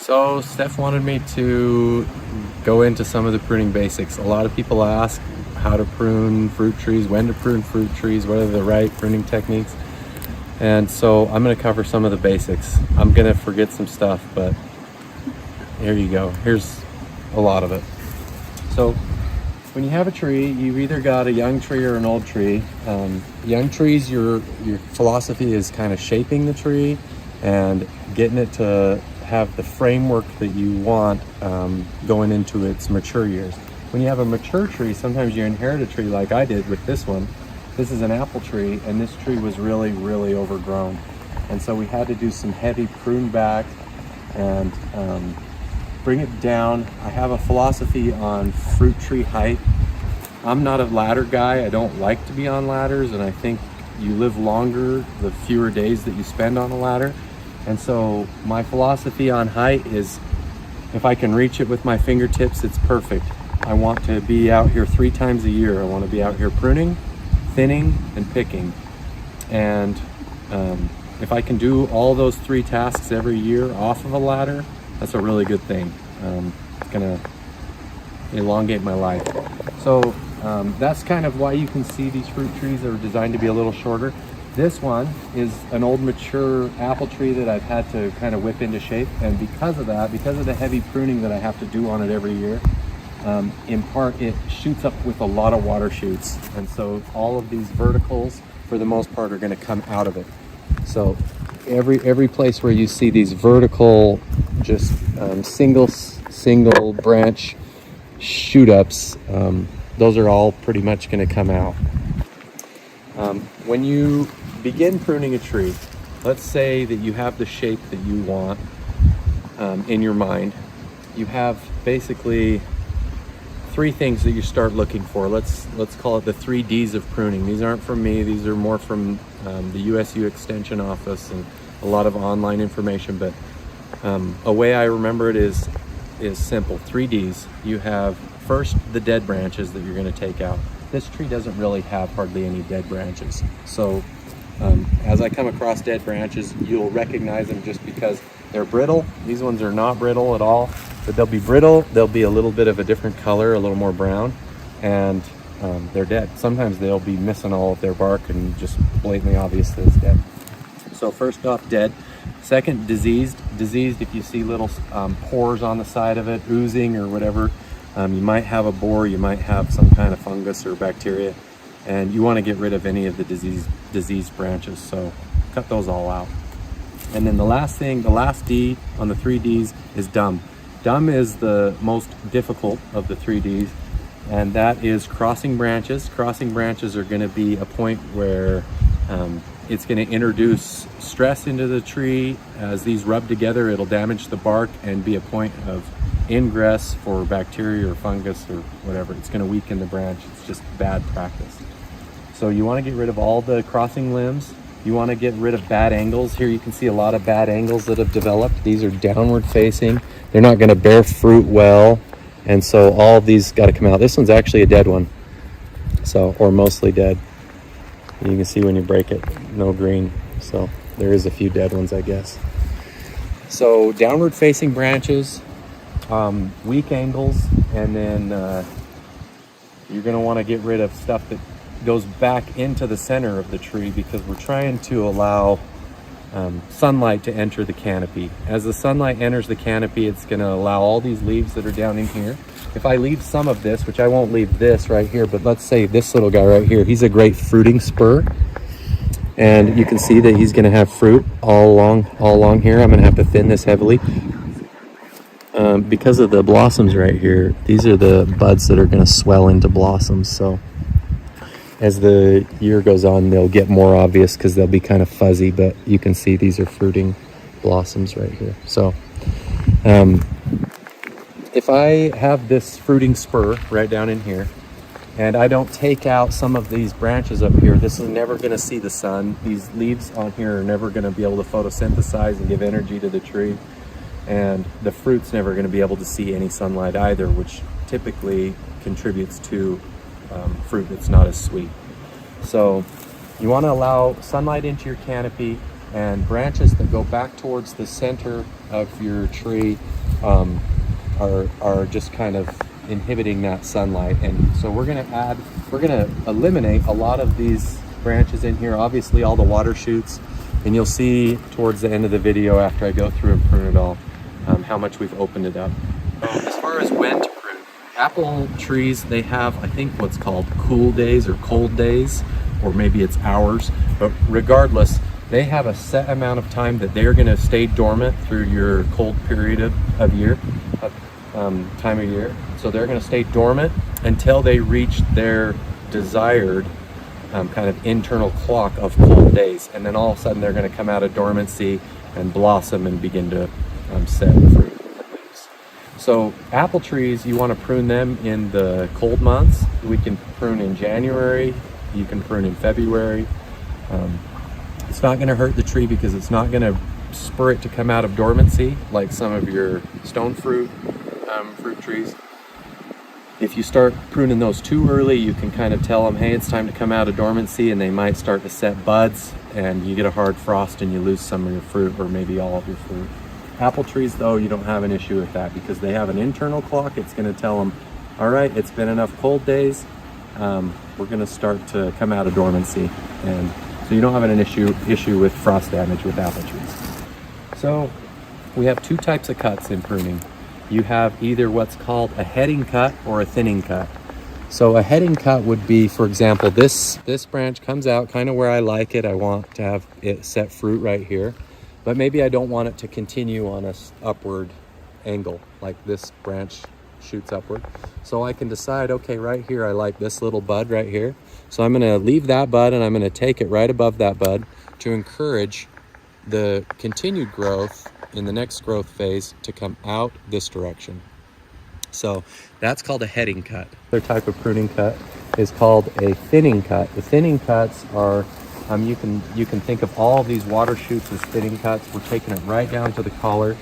So Steph wanted me to go into some of the pruning basics. A lot of people ask how to prune fruit trees, when to prune fruit trees, what are the right pruning techniques. And so I'm going to cover some of the basics. I'm going to forget some stuff, but here you go. Here's a lot of it. So when you have a tree, you've either got a young tree or an old tree. Young trees, your philosophy is kind of shaping the tree and getting it to have the framework that you want going into its mature years. When you have a mature tree, sometimes you inherit a tree like I did with this one. This is an apple tree, and this tree was really overgrown. And so we had to do some heavy prune back and bring it down. I have a philosophy on fruit tree height. I'm not a ladder guy. I don't like to be on ladders, and I think you live longer the fewer days that you spend on a ladder. And so my philosophy on height is if I can reach it with my fingertips, it's perfect. I want to be out here 3 times a year. I want to be out here pruning, thinning, and picking. And if I can do all those 3 tasks every year off of a ladder, that's a really good thing. It's gonna elongate my life. So that's kind of why you can see these fruit trees are designed to be a little shorter. This one is an old mature apple tree that I've had to kind of whip into shape, and because of that, because of the heavy pruning that I have to do on it every year, in part it shoots up with a lot of water shoots, and so all of these verticals for the most part are going to come out of it. So every place where you see these vertical just single branch shoot ups, those are all pretty much going to come out. When you begin pruning a tree, let's say that you have the shape that you want in your mind. You have basically 3 things that you start looking for. Let's call it the 3 Ds of pruning. These aren't from me. These are more from the USU Extension Office and a lot of online information. But a way I remember it is simple. 3 Ds. You have first the dead branches that you're going to take out. This tree doesn't really have hardly any dead branches. So as I come across dead branches, you'll recognize them just because they're brittle. These ones are not brittle at all, but they'll be brittle. They'll be a little bit of a different color, a little more brown, and they're dead. Sometimes they'll be missing all of their bark and just blatantly obvious that it's dead. So first off, dead. Second, diseased. Diseased, if you see little pores on the side of it, oozing or whatever, you might have a borer, you might have some kind of fungus or bacteria, and you want to get rid of any of the diseased branches, so cut those all out. And then the last thing, the last D on the 3 Ds is dumb. Dumb is the most difficult of the 3 Ds, and that is crossing branches. Crossing branches are going to be a point where it's going to introduce stress into the tree. As these rub together, it'll damage the bark and be a point of ingress for bacteria or fungus or whatever. It's going to weaken the branch. It's just bad practice. So you want to get rid of all the crossing limbs. You want to get rid of bad angles. Here you can see a lot of bad angles that have developed. These are downward facing. They're not going to bear fruit well, and so all of these got to come out. This one's actually a dead one, so, or mostly dead. You can see when you break it, no green. So there is a few dead ones, I guess. So downward facing branches, weak angles, and then you're going to want to get rid of stuff that goes back into the center of the tree, because we're trying to allow sunlight to enter the canopy. As the sunlight enters the canopy, it's going to allow all these leaves that are down in here. If I leave some of this, which I won't leave this right here, but let's say this little guy right here, he's a great fruiting spur, and you can see that he's going to have fruit all along here. I'm going to have to thin this heavily. Because of the blossoms right here, these are the buds that are going to swell into blossoms. So as the year goes on, they'll get more obvious because they'll be kind of fuzzy, but you can see these are fruiting blossoms right here. So if I have this fruiting spur right down in here, and I don't take out some of these branches up here, this is never going to see the sun. These leaves on here are never going to be able to photosynthesize and give energy to the tree. And the fruit's never going to be able to see any sunlight either, which typically contributes to fruit that's not as sweet. So you want to allow sunlight into your canopy, and branches that go back towards the center of your tree are just kind of inhibiting that sunlight. And so we're gonna eliminate a lot of these branches in here, obviously all the water shoots, and you'll see towards the end of the video after I go through and prune it all, how much we've opened it up. As far as when to prune, apple trees, they have, I think, what's called cool days or cold days, or maybe it's hours, but regardless, they have a set amount of time that they're gonna stay dormant through your cold period of year, time of year. So they're gonna stay dormant until they reach their desired kind of internal clock of cold days. And then all of a sudden they're gonna come out of dormancy and blossom and begin to set fruit. So apple trees, you want to prune them in the cold months. We can prune in January, you can prune in February. It's not going to hurt the tree because it's not going to spur it to come out of dormancy like some of your stone fruit fruit trees. If you start pruning those too early, you can kind of tell them, hey, it's time to come out of dormancy, and they might start to set buds, and you get a hard frost and you lose some of your fruit, or maybe all of your fruit. Apple trees, though, you don't have an issue with that because they have an internal clock. It's going to tell them, all right, it's been enough cold days. We're going to start to come out of dormancy. And so you don't have an issue with frost damage with apple trees. So we have two types of cuts in pruning. You have either what's called a heading cut or a thinning cut. So a heading cut would be, for example, this branch comes out kind of where I like it. I want to have it set fruit right here. But maybe I don't want it to continue on a upward angle, like this branch shoots upward. So I can decide, okay, right here, I like this little bud right here. So I'm gonna leave that bud and I'm gonna take it right above that bud to encourage the continued growth in the next growth phase to come out this direction. So that's called a heading cut. Another type of pruning cut is called a thinning cut. The thinning cuts are you can think of all of these water shoots as thinning cuts. We're taking it right down to the collar,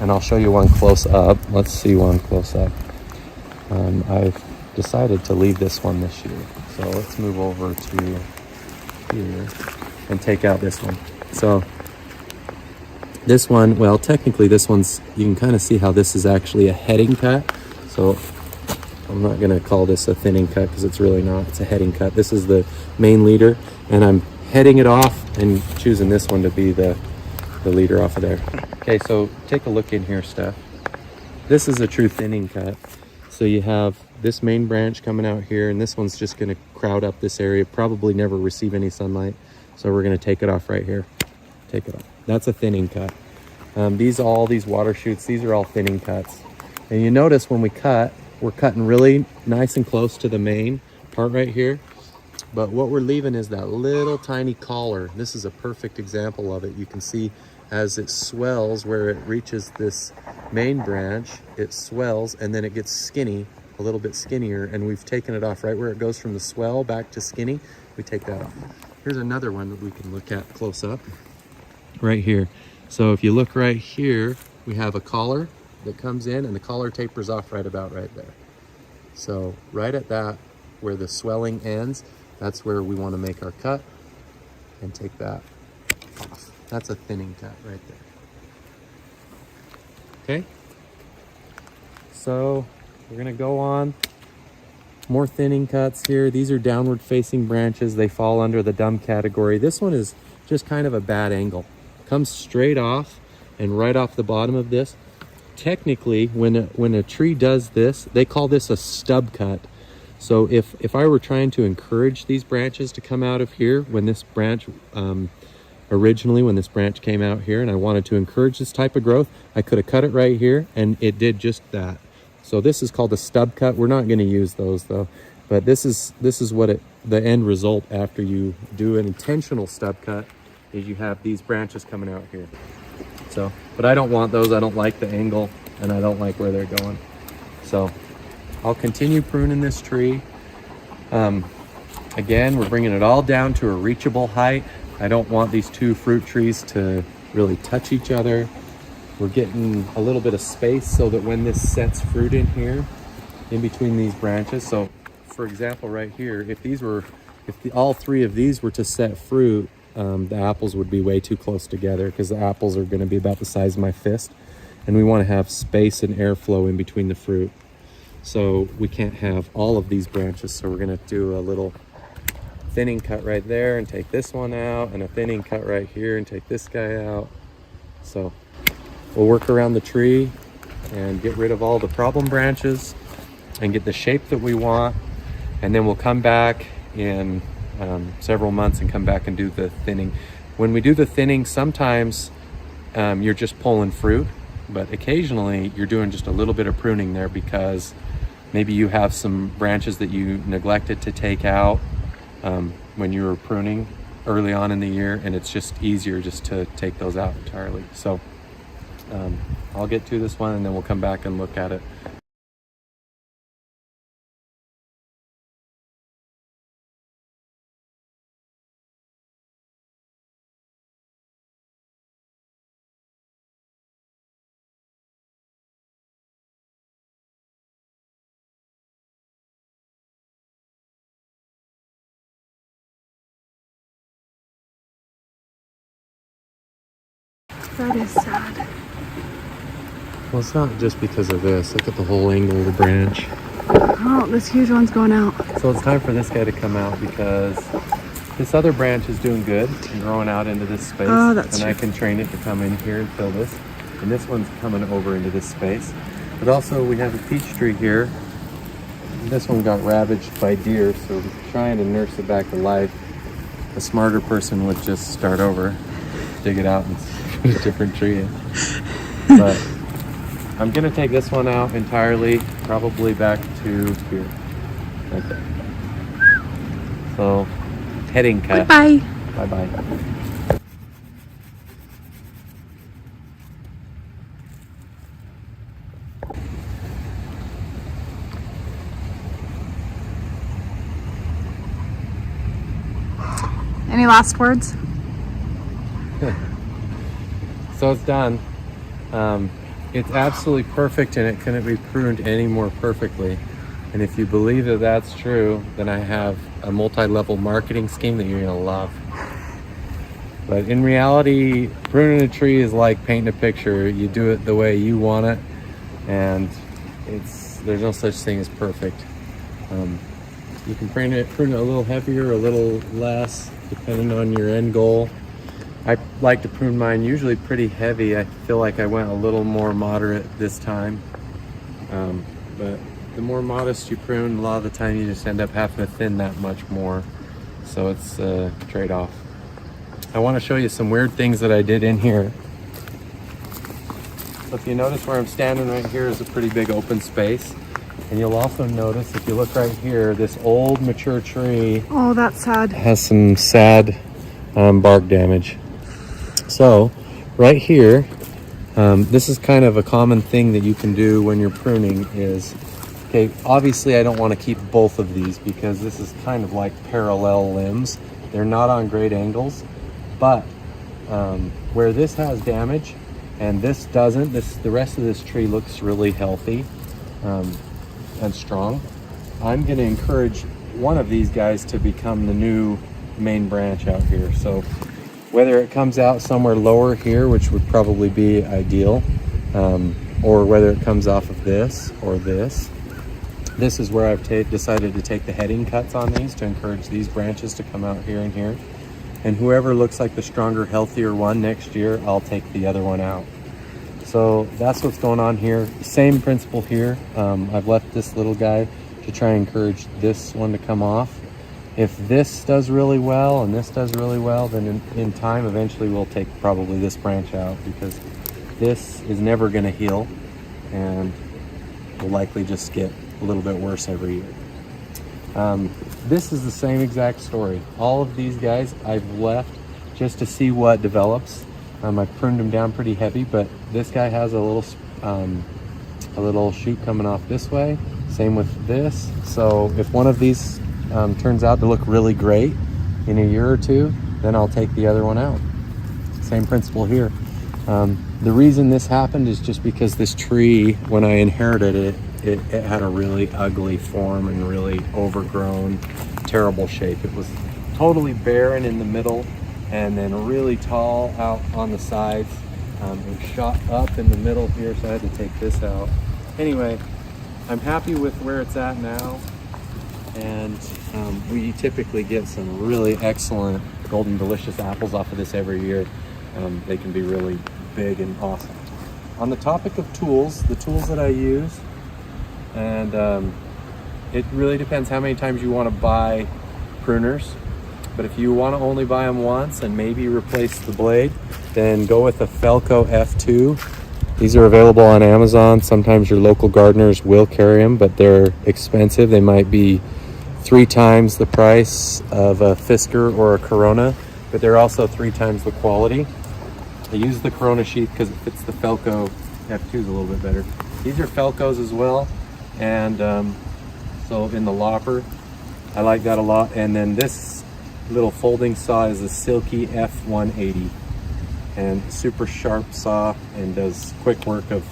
and I'll show you one close up. Let's see one close up. I've decided to leave this one this year. So let's move over to here and take out this one. So this one, well, technically this one's, you can kind of see how this is actually a heading cut. So I'm not gonna call this a thinning cut because it's really not, it's a heading cut. This is the main leader, and I'm heading it off and choosing this one to be the leader off of there. Okay, so take a look in here, Steph. This is a true thinning cut. So you have this main branch coming out here, and this one's just gonna crowd up this area, probably never receive any sunlight. So we're gonna take it off right here. Take it off. That's a thinning cut. All these water shoots, these are all thinning cuts. And you notice when we cut, we're cutting really nice and close to the main part right here. But what we're leaving is that little tiny collar. This is a perfect example of it. You can see as it swells where it reaches this main branch, it swells and then it gets skinny, a little bit skinnier, and we've taken it off right where it goes from the swell back to skinny. We take that off. Here's another one that we can look at close up right here. So if you look right here, we have a collar that comes in, and the collar tapers off right about right there. So right at that, where the swelling ends, that's where we want to make our cut and take that off. That's a thinning cut right there. Okay, so we're gonna go on. More thinning cuts here. These are downward facing branches. They fall under the dumb category. This one is just kind of a bad angle. Comes straight off and right off the bottom of this. Technically, when a tree does this, they call this a stub cut. So if I were trying to encourage these branches to come out of here, when this branch, originally when this branch came out here and I wanted to encourage this type of growth, I could have cut it right here and it did just that. So this is called a stub cut. We're not gonna use those though, but this is what the end result after you do an intentional stub cut is you have these branches coming out here. So, but I don't want those. I don't like the angle and I don't like where they're going. So I'll continue pruning this tree. Again, we're bringing it all down to a reachable height. I don't want these two fruit trees to really touch each other. We're getting a little bit of space so that when this sets fruit in here, in between these branches. So for example, right here, if all three of these were to set fruit, the apples would be way too close together because the apples are going to be about the size of my fist. and we want to have space and airflow in between the fruit. So we can't have all of these branches, so we're going to do a little thinning cut right there and take this one out, and a thinning cut right here and take this guy out. So we'll work around the tree and get rid of all the problem branches and get the shape that we want, and then we'll come back in several months and come back and do the thinning. When we do the thinning, sometimes you're just pulling fruit, but occasionally you're doing just a little bit of pruning there because maybe you have some branches that you neglected to take out when you were pruning early on in the year, and it's just easier just to take those out entirely. So I'll get to this one and then we'll come back and look at it. That is sad. Well, it's not just because of this. Look at the whole angle of the branch. Oh, this huge one's going out. So it's time for this guy to come out because this other branch is doing good and growing out into this space. Oh, that's and true. I can train it to come in here and fill this. And this one's coming over into this space. But also we have a peach tree here. And this one got ravaged by deer, so we're trying to nurse it back to life. A smarter person would just start over, dig it out and put a different tree in. But I'm gonna take this one out entirely, probably back to here. Right there. So, heading cut. Bye. Bye-bye. Any last words? So it's done. It's absolutely perfect, and it couldn't be pruned any more perfectly. And if you believe that that's true, then I have a multi-level marketing scheme that you're gonna love. But in reality, pruning a tree is like painting a picture. You do it the way you want it, and there's no such thing as perfect. You can prune it a little heavier, a little less, depending on your end goal. I like to prune mine usually pretty heavy. I feel like I went a little more moderate this time. But the more modest you prune, a lot of the time you just end up having to thin that much more. So it's a trade-off. I want to show you some weird things that I did in here. So if you notice where I'm standing right here is a pretty big open space. And you'll also notice, if you look right here, this old mature tree Oh, that's sad. has some sad bark damage. So right here, this is kind of a common thing that you can do when you're pruning is, okay, obviously I don't want to keep both of these because this is kind of like parallel limbs. They're not on great angles, but where this has damage and this doesn't, the rest of this tree looks really healthy and strong. I'm going to encourage one of these guys to become the new main branch out here. So whether it comes out somewhere lower here, which would probably be ideal, or whether it comes off of this or this. This is where I've decided to take the heading cuts on these to encourage these branches to come out here and here. And whoever looks like the stronger, healthier one next year, I'll take the other one out. So that's what's going on here. Same principle here. I've left this little guy to try and encourage this one to come off. If this does really well and this does really well, then in time, eventually we'll take probably this branch out because this is never gonna heal and will likely just get a little bit worse every year. This is the same exact story. All of these guys I've left just to see what develops. I pruned them down pretty heavy, but this guy has a little shoot coming off this way. Same with this. So if one of these turns out to look really great in a year or two, then I'll take the other one out. Same principle here. The reason this happened is just because this tree, when I inherited it, it had a really ugly form and really overgrown, terrible shape. It was totally barren in the middle and then really tall out on the sides. It shot up in the middle here, so I had to take this out. Anyway, I'm happy with where it's at now, and we typically get some really excellent Golden Delicious apples off of this every year. They can be really big and awesome. On the topic of tools, the tools that I use, and it really depends how many times you want to buy pruners. But if you want to only buy them once and maybe replace the blade, then go with the Felco F2. These are available on Amazon. Sometimes your local gardeners will carry them, but they're expensive. They might be 3 times the price of a Fisker or a Corona, but they're also 3 times the quality. I use the Corona sheath because it fits the Felco F2s a little bit better. These are Felcos as well, and so in the lopper, I like that a lot. And then this little folding saw is a Silky F180, and super sharp saw and does quick work of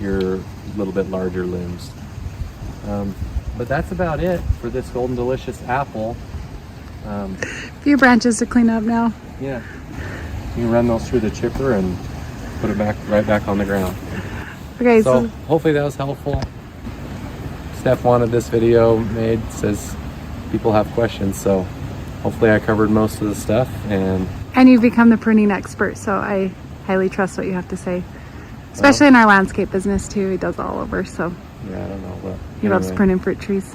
your little bit larger limbs. But that's about it for this Golden Delicious apple. Few branches to clean up now. Yeah, you can run those through the chipper and put it right back on the ground. Okay, So hopefully that was helpful. Steph wanted this video made, says people have questions, so hopefully I covered most of the stuff. And you've become the pruning expert, so I highly trust what you have to say. Especially in our landscape business too. He does all over, so. Yeah, I don't know, but He loves pruning fruit trees.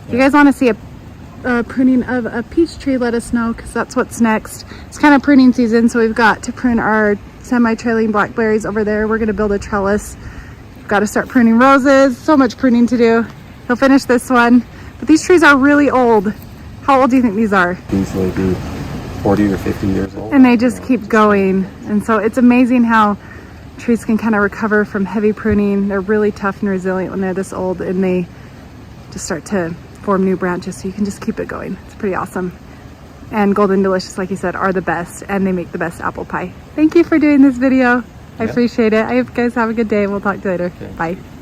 If you Yeah. guys want to see a pruning of a peach tree, let us know, because that's what's next. It's kind of pruning season, so we've got to prune our semi-trailing blackberries over there. We're going to build a trellis. We've got to start pruning roses. So much pruning to do. He'll finish this one. But these trees are really old. How old do you think these are? Easily be 40 or 50 years old. And they just keep going. And so it's amazing how trees can kind of recover from heavy pruning. They're really tough and resilient when they're this old, and they just start to form new branches, so you can just keep it going. It's pretty awesome. And Golden Delicious, like you said, are the best, and they make the best apple pie. Thank you for doing this video. I appreciate it. I hope you guys have a good day. We'll talk to you later. Okay. Bye.